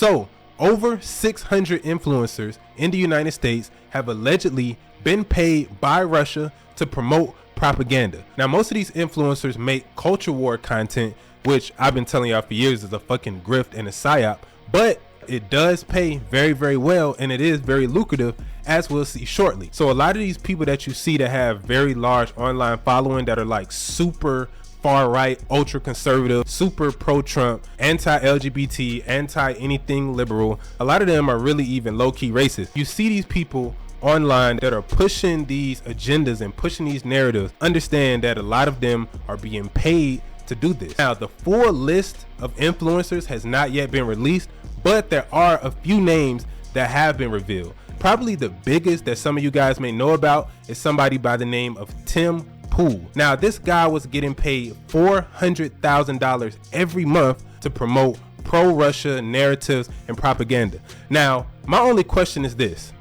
So over 600 influencers in the United States have allegedly been paid by Russia to promote propaganda. Now, most of these influencers make culture war content, which I've been telling y'all for years is a fucking grift and a psyop, but it does pay very, very well, and it is very lucrative, as we'll see shortly. So a lot of these people that you see that have very large online following that are like super far right, ultra conservative, super pro-Trump, anti-LGBT, anti-anything liberal, a lot of them are really even low-key racist. You see these people online that are pushing these agendas and pushing these narratives. Understand that a lot of them are being paid to do this. Now, the full list of influencers has not yet been released, but there are a few names that have been revealed. Probably the biggest that some of you guys may know about is somebody by the name of Tim Pool. Now, this guy was getting paid $400,000 every month to promote pro-Russia narratives and propaganda. Now, my only question is this: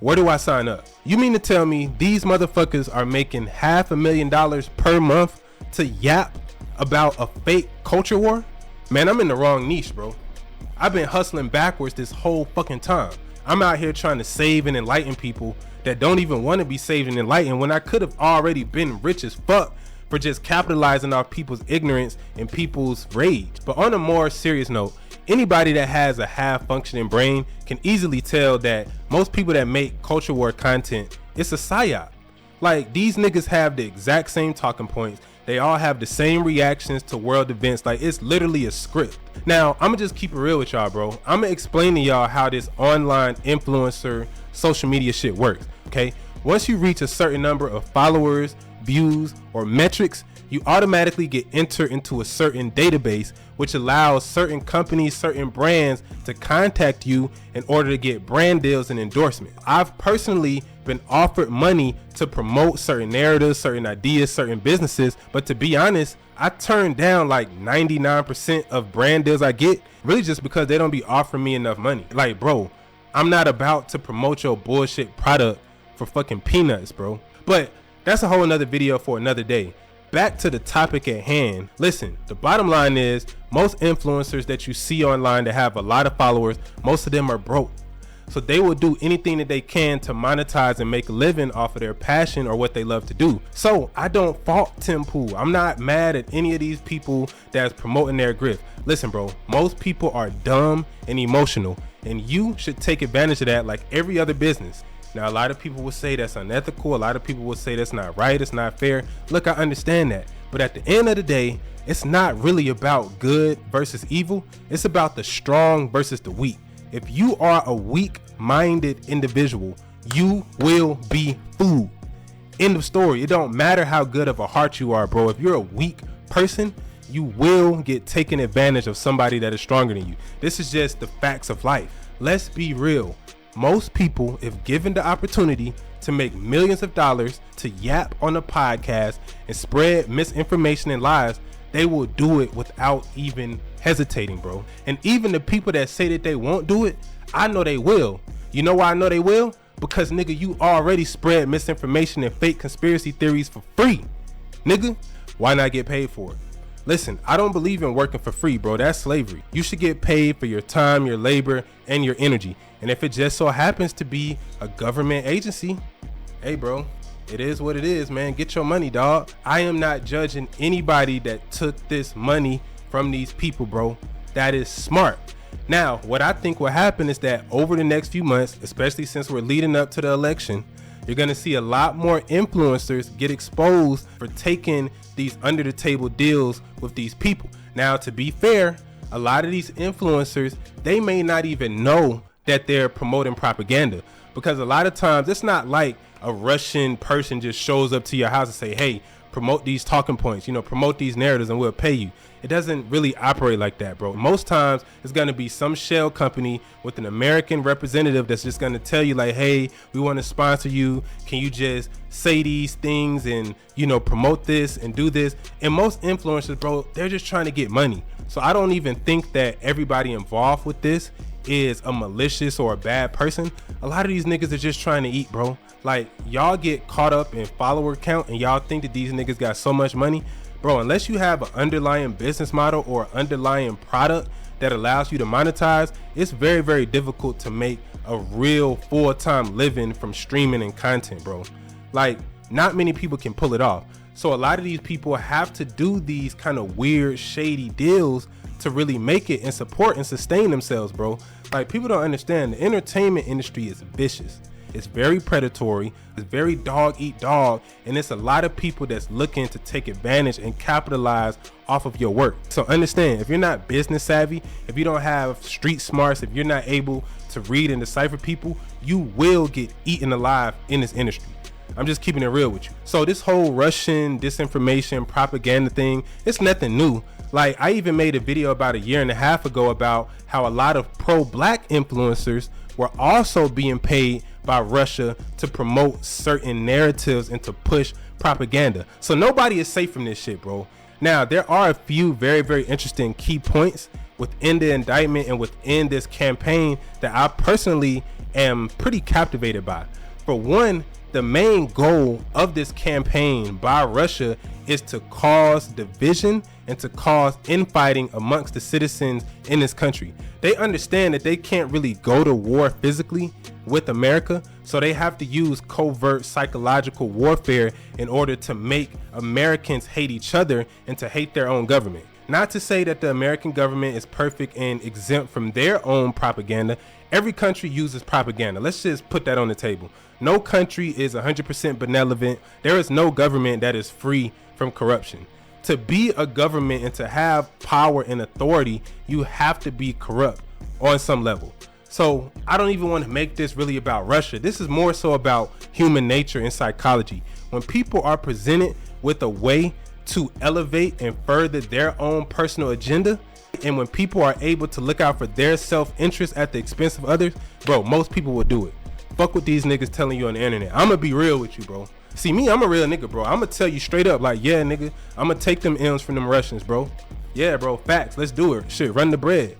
where do I sign up? You mean to tell me these motherfuckers are making $500,000 per month to yap about a fake culture war? Man, I'm in the wrong niche, bro. I've been hustling backwards this whole fucking time. I'm out here trying to save and enlighten people that don't even want to be saved and enlightened, when I could have already been rich as fuck for just capitalizing off people's ignorance and people's rage. But on a more serious note, anybody that has a half functioning brain can easily tell that most people that make culture war content, it's a psyop. Like, these niggas have the exact same talking points. They all have the same reactions to world events. Like, it's literally a script. Now, I'm gonna just keep it real with y'all, bro. I'm gonna explain to y'all how this online influencer social media shit works, okay? Once you reach a certain number of followers, views, or metrics, you automatically get entered into a certain database, which allows certain companies, certain brands to contact you in order to get brand deals and endorsements. I've personally been offered money to promote certain narratives, certain ideas, certain businesses, but to be honest, I turn down like 99% of brand deals I get, really just because they don't be offering me enough money. Like, bro, I'm not about to promote your bullshit product for fucking peanuts, bro. But that's a whole nother video for another day. Back to the topic at hand. Listen, the bottom line is most influencers that you see online that have a lot of followers, most of them are broke. So they will do anything that they can to monetize and make a living off of their passion or what they love to do. So I don't fault Tim Pool. I'm not mad at any of these people that's promoting their grift. Listen, bro, most people are dumb and emotional, and you should take advantage of that like every other business. Now, a lot of people will say that's unethical. A lot of people will say that's not right. It's not fair. Look, I understand that. But at the end of the day, it's not really about good versus evil. It's about the strong versus the weak. If you are a weak-minded individual, you will be fooled. End of story. It don't matter how good of a heart you are, bro. If you're a weak person, you will get taken advantage of somebody that is stronger than you. This is just the facts of life. Let's be real. Most people, if given the opportunity to make millions of dollars to yap on a podcast and spread misinformation and lies, they will do it without even hesitating, bro. And even the people that say that they won't do it, I know they will. You know why I know they will? Because, nigga, you already spread misinformation and fake conspiracy theories for free. Nigga, why not get paid for it? Listen, I don't believe in working for free, bro. That's slavery. You should get paid for your time, your labor, and your energy. And if it just so happens to be a government agency, hey, bro, it is what it is, man. Get your money, dog. I am not judging anybody that took this money from these people, bro. That is smart. Now, what I think will happen is that over the next few months, especially since we're leading up to the election, you're going to see a lot more influencers get exposed for taking these under the table deals with these people. Now, to be fair, a lot of these influencers, they may not even know that they're promoting propaganda, because a lot of times it's not like a Russian person just shows up to your house and say, hey, promote these talking points, promote these narratives and we'll pay you. It doesn't really operate like that, bro. Most times it's going to be some shell company with an American representative that's just going to tell you like, hey, we want to sponsor you. Can you just say these things and, promote this and do this? And most influencers, bro, they're just trying to get money. So I don't even think that everybody involved with this is a malicious or a bad person. A lot of these niggas are just trying to eat, bro. Like, y'all get caught up in follower count and y'all think that these niggas got so much money. Bro, unless you have an underlying business model or underlying product that allows you to monetize, it's very, very difficult to make a real full-time living from streaming and content, bro. Like, not many people can pull it off. So a lot of these people have to do these kind of weird, shady deals to really make it and support and sustain themselves, bro. Like, people don't understand, the entertainment industry is vicious. It's very predatory. It's very dog eat dog. And it's a lot of people that's looking to take advantage and capitalize off of your work. So understand, if you're not business savvy, if you don't have street smarts, if you're not able to read and decipher people, you will get eaten alive in this industry. I'm just keeping it real with you. So this whole Russian disinformation propaganda thing, it's nothing new. Like, I even made a video about a year and a half ago about how a lot of pro-black influencers were also being paid by Russia to promote certain narratives and to push propaganda. So nobody is safe from this shit, bro. Now, there are a few very, very interesting key points within the indictment and within this campaign that I personally am pretty captivated by. For one, the main goal of this campaign by Russia is to cause division and to cause infighting amongst the citizens in this country. They understand that they can't really go to war physically with America, so they have to use covert psychological warfare in order to make Americans hate each other and to hate their own government. Not to say that the American government is perfect and exempt from their own propaganda. Every country uses propaganda. Let's just put that on the table. No country is 100% benevolent. There is no government that is free from corruption. To be a government and to have power and authority, you have to be corrupt on some level. So I don't even want to make this really about Russia. This is more so about human nature and psychology. When people are presented with a way to elevate and further their own personal agenda, and when people are able to look out for their self-interest at the expense of others, bro, most people will do it. Fuck what these niggas telling you on the internet. I'm gonna be real with you, bro. See me, I'm a real nigga, bro. I'm gonna tell you straight up, like, yeah, nigga, I'm gonna take them M's from them Russians, bro. Yeah, bro, facts, let's do it. Shit, run the bread.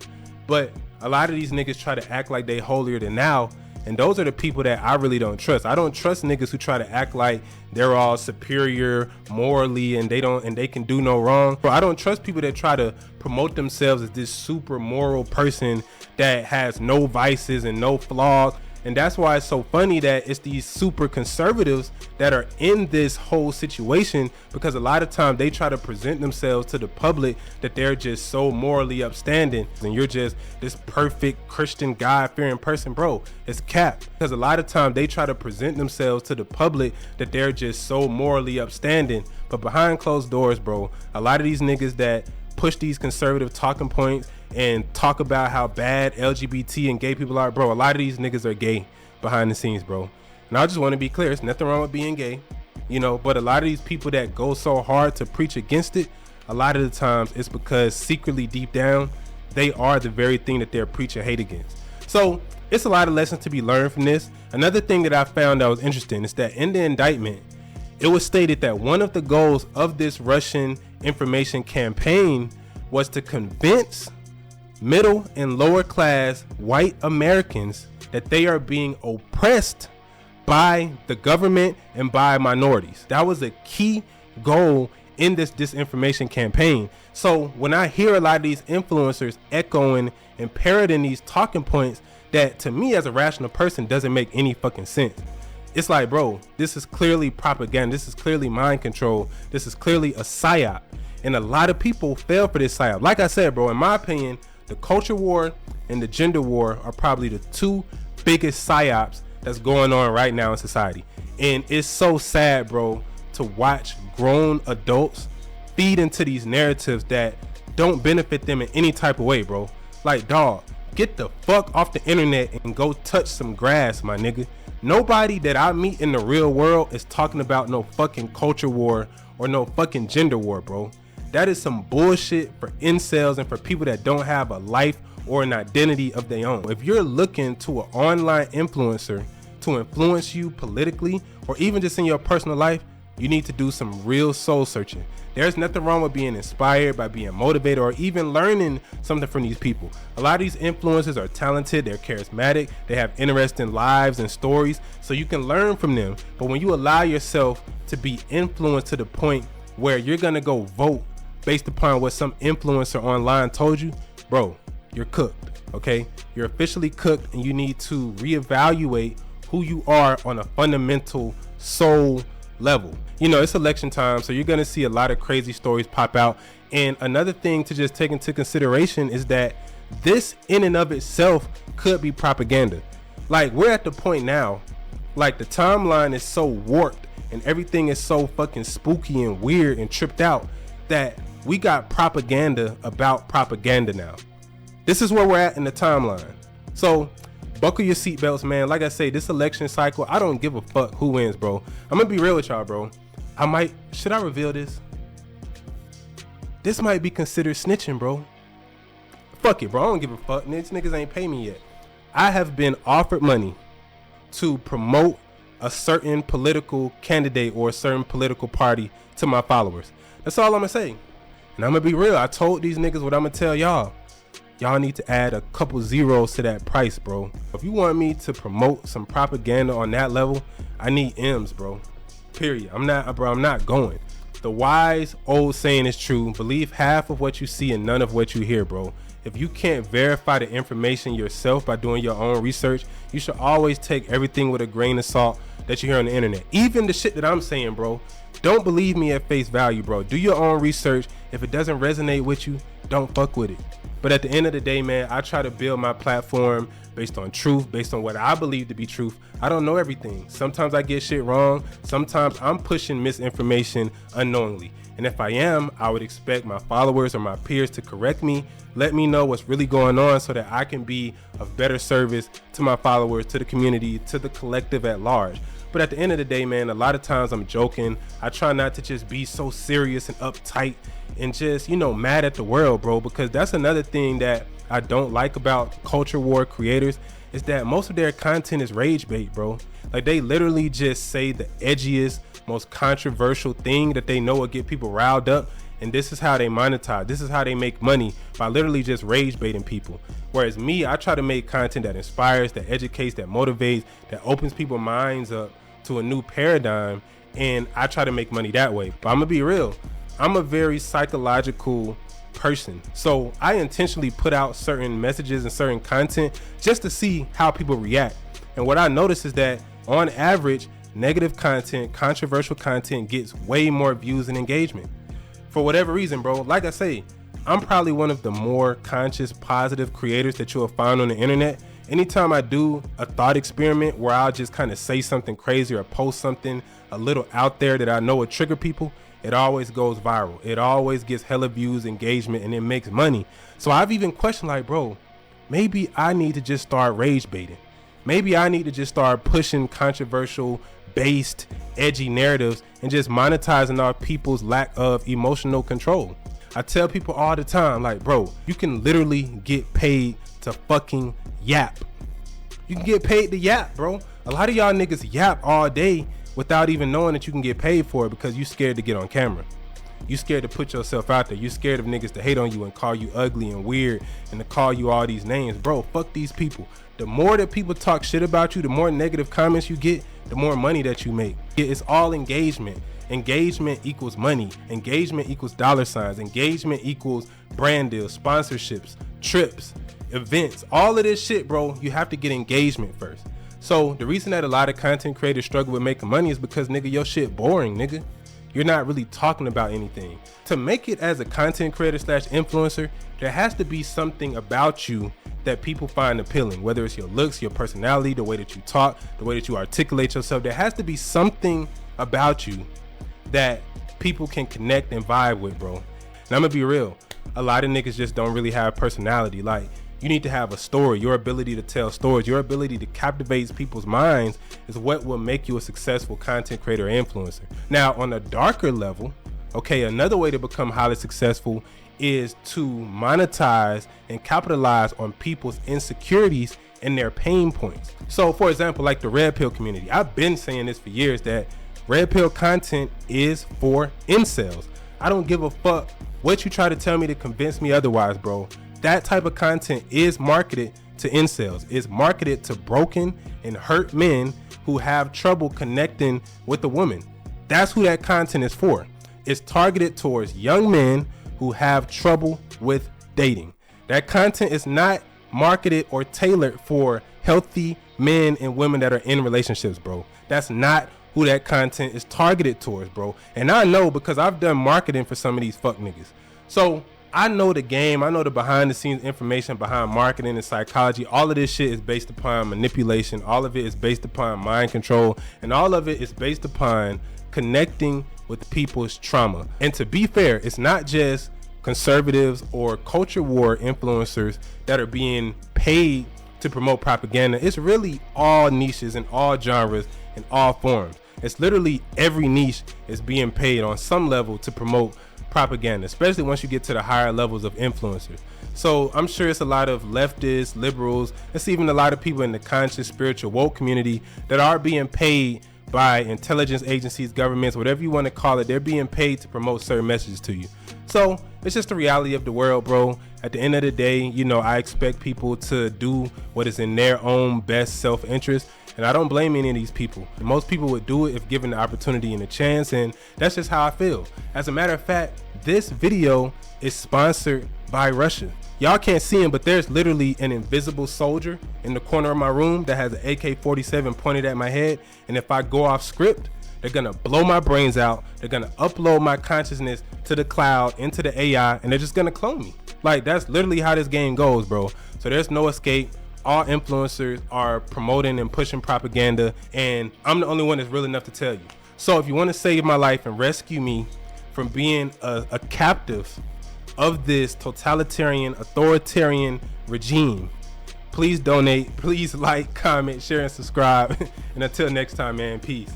But a lot of these niggas try to act like they holier than thou, and those are the people that I really don't trust. I don't trust niggas who try to act like they're all superior morally and they can do no wrong. Bro, I don't trust people that try to promote themselves as this super moral person that has no vices and no flaws. And that's why it's so funny that it's these super conservatives that are in this whole situation, because a lot of times they try to present themselves to the public that they're just so morally upstanding and you're just this perfect Christian God-fearing person. Bro, it's cap. Because a lot of times they try to present themselves to the public that they're just so morally upstanding, but behind closed doors, bro, a lot of these niggas that push these conservative talking points and talk about how bad LGBT and gay people are, bro, a lot of these niggas are gay behind the scenes, bro. And I just want to be clear, there's nothing wrong with being gay, you know, but a lot of these people that go so hard to preach against it, a lot of the times it's because secretly deep down they are the very thing that they're preaching hate against. So it's a lot of lessons to be learned from this. Another thing that I found that was interesting is that in the indictment it was stated that one of the goals of this Russian information campaign was to convince middle and lower class white Americans that they are being oppressed by the government and by minorities. That was a key goal in this disinformation campaign. So when I hear a lot of these influencers echoing and parroting these talking points that to me as a rational person doesn't make any fucking sense, it's like, bro, this is clearly propaganda. This is clearly mind control. This is clearly a psyop. And a lot of people fell for this psyop. Like I said, bro, in my opinion, the culture war and the gender war are probably the two biggest psyops that's going on right now in society. And it's so sad, bro, to watch grown adults feed into these narratives that don't benefit them in any type of way, bro. Like, dog, get the fuck off the internet and go touch some grass, my nigga. Nobody that I meet in the real world is talking about no fucking culture war or no fucking gender war, bro. That is some bullshit for incels and for people that don't have a life or an identity of their own. If you're looking to an online influencer to influence you politically or even just in your personal life, you need to do some real soul searching. There's nothing wrong with being inspired, by being motivated, or even learning something from these people. A lot of these influencers are talented, they're charismatic, they have interesting lives and stories, so you can learn from them. But when you allow yourself to be influenced to the point where you're gonna go vote based upon what some influencer online told you, bro, you're cooked, okay? You're officially cooked, and you need to reevaluate who you are on a fundamental soul level. You know, it's election time, so you're gonna see a lot of crazy stories pop out. And another thing to just take into consideration is that this in and of itself could be propaganda. Like, we're at the point now, like, the timeline is so warped and everything is so fucking spooky and weird and tripped out that we got propaganda about propaganda now. This is where we're at in the timeline. So buckle your seatbelts, man. Like I say, this election cycle, I don't give a fuck who wins, bro. I'm gonna be real with y'all, bro. Should I reveal this? This might be considered snitching, bro. Fuck it, bro. I don't give a fuck. These niggas ain't pay me yet. I have been offered money to promote a certain political candidate or a certain political party to my followers. That's all I'm gonna say. And I'm gonna be real. I told these niggas what I'm gonna tell y'all. Y'all need to add a couple zeros to that price, bro. If you want me to promote some propaganda on that level, I need M's, bro. Period. I'm not going. The wise old saying is true. Believe half of what you see and none of what you hear, bro. If you can't verify the information yourself by doing your own research, you should always take everything with a grain of salt that you hear on the internet. Even the shit that I'm saying, bro. Don't believe me at face value, bro. Do your own research. If it doesn't resonate with you, don't fuck with it. But at the end of the day, man, I try to build my platform based on truth, based on what I believe to be truth. I don't know everything. Sometimes I get shit wrong. Sometimes I'm pushing misinformation unknowingly. And if I am, I would expect my followers or my peers to correct me, let me know what's really going on so that I can be of better service to my followers, to the community, to the collective at large. But at the end of the day, man, a lot of times I'm joking. I try not to just be so serious and uptight and just, you know, mad at the world, bro, because that's another thing that I don't like about culture war creators is that most of their content is rage bait, bro. Like, they literally just say the edgiest, most controversial thing that they know will get people riled up, and this is how they monetize. This is how they make money, by literally just rage baiting people. Whereas me, I try to make content that inspires, that educates, that motivates, that opens people's minds up to a new paradigm, and I try to make money that way. But I'm gonna be real, I'm a very psychological person, so I intentionally put out certain messages and certain content just to see how people react. And what I notice is that on average, negative content, controversial content gets way more views and engagement. For whatever reason, bro, like I say, I'm probably one of the more conscious, positive creators that you'll find on the internet. Anytime I do a thought experiment where I'll just kind of say something crazy or post something a little out there that I know will trigger people, it always goes viral. It always gets hella views, engagement, and it makes money. So I've even questioned, like, bro, maybe I need to just start rage baiting. Maybe I need to just start pushing controversial based, edgy narratives and just monetizing our people's lack of emotional control. I tell people all the time, like, bro, you can literally get paid to fucking yap. You can get paid to yap, bro. A lot of y'all niggas yap all day without even knowing that you can get paid for it because you scared to get on camera. You scared to put yourself out there. You scared of niggas to hate on you and call you ugly and weird and to call you all these names. Bro, fuck these people. The more that people talk shit about you, the more negative comments you get, the more money that you make. It's all engagement. Engagement equals money. Engagement equals dollar signs. Engagement equals brand deals, sponsorships, trips, events. All of this shit, bro, you have to get engagement first. So the reason that a lot of content creators struggle with making money is because, nigga, your shit boring, nigga. You're not really talking about anything. To make it as a content creator / influencer, there has to be something about you that people find appealing, whether it's your looks, your personality, the way that you talk, the way that you articulate yourself. There has to be something about you that people can connect and vibe with, bro. And I'm gonna be real, a lot of niggas just don't really have personality. Like, you need to have a story. Your ability to tell stories, your ability to captivate people's minds is what will make you a successful content creator or influencer. Now, on a darker level, okay, another way to become highly successful is to monetize and capitalize on people's insecurities and their pain points. So, for example, like the red pill community, I've been saying this for years, that red pill content is for incels. I don't give a fuck what you try to tell me to convince me otherwise, bro. That type of content is marketed to incels. It's marketed to broken and hurt men who have trouble connecting with a woman. That's who that content is for. It's targeted towards young men who have trouble with dating. That content is not marketed or tailored for healthy men and women that are in relationships, bro. That's not who that content is targeted towards, bro. And I know because I've done marketing for some of these fuck niggas. So I know the game. I know the behind the scenes information behind marketing and psychology. All of this shit is based upon manipulation. All of it is based upon mind control. And all of it is based upon connecting with people's trauma. And to be fair, it's not just conservatives or culture war influencers that are being paid to promote propaganda. It's really all niches and all genres and all forms. It's literally every niche is being paid on some level to promote propaganda, especially once you get to the higher levels of influencers. So I'm sure it's a lot of leftists, liberals, it's even a lot of people in the conscious, spiritual, woke community that are being paid by intelligence agencies, governments, whatever you want to call it. They're being paid to promote certain messages to you. So it's just the reality of the world, bro. At the end of the day, you know, I expect people to do what is in their own best self-interest. And I don't blame any of these people. Most people would do it if given the opportunity and a chance, and that's just how I feel. As a matter of fact, this video is sponsored by Russia. Y'all can't see him, but there's literally an invisible soldier in the corner of my room that has an AK-47 pointed at my head. And if I go off script, they're gonna blow my brains out. They're gonna upload my consciousness to the cloud, into the AI, and they're just gonna clone me. Like, that's literally how this game goes, bro. So there's no escape. All influencers are promoting and pushing propaganda, and I'm the only one that's real enough to tell you. So if you want to save my life and rescue me from being a captive of this totalitarian, authoritarian regime, please donate, please like, comment, share, and subscribe. And until next time, man, peace.